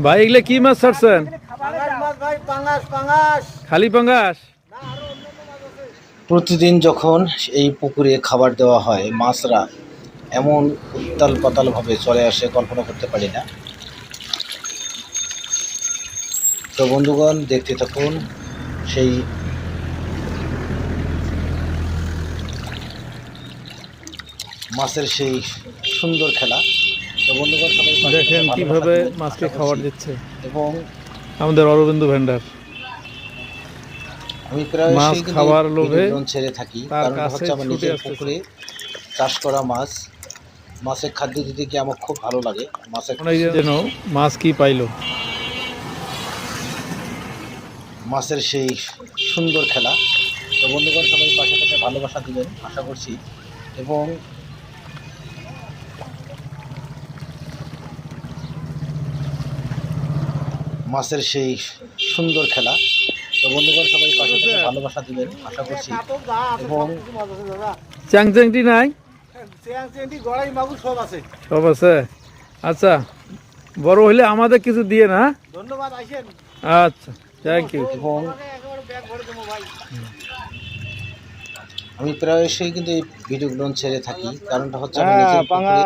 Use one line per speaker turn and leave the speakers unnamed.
ভাই এগুলো কি মাছ ছাড়ছেন? খালি পাঙ্গাস।
প্রতিদিন যখন এই পুকুরে খাবার দেওয়া হয় মাছরা এমন উত্তাল পাতাল ভাবে চলে আসে কল্পনা করতে পারি না। তো বন্ধুগণ দেখতে থাকুন সেই মাছের সেই সুন্দর খেলা। তো বন্ধুগণ সবাই পাশে থেকে
দেখেন
ভালোবাসা
কিভাবে
দিবেন
মাছকে
আশা
খাবার
করছি।
দিচ্ছে
এবং
আমাদের অরবিন্দ ভেন্ডার।
আমি
মাছ
প্রায়শই কিন্তু এই
খাওয়ার
ভিডিও
লোভে
ড্রোন ছেড়ে থাকি,
তার
কারণটা
কাছে
হচ্ছে আমার
ছুটে
নিজের
আসতেছে।
পুকুরে চাষ করা মাছ, মাছের খাদ্য দিতে গিয়ে আমার খুব ভালো লাগে। মাছের
অনেক যেন মাছ কি পাইলো।
মাছের সেই সুন্দর খেলা। তো বন্ধুগণ সবাই পাশে থেকে ভালোবাসা দিবেন আশা করছি। এবং মাছের সেই সুন্দর খেলা। তো বন্ধুগণ সবাই পাশে থেকে ভালোবাসা দিবেন আশা করছি। এবং
চ্যাংচ্যাংটি নাই? সব আছে। আচ্ছা, বড় হইলে আমাদের কিছু দিয়ে না।
ধন্যবাদ আইসেন।
আচ্ছা, থ্যাংক ইউ।
এবং আমি প্রায়শই কিন্তু এই ভিডিওগুলো ছেড়ে থাকি, কারণটা হচ্ছে আমার নিজের পুকুরে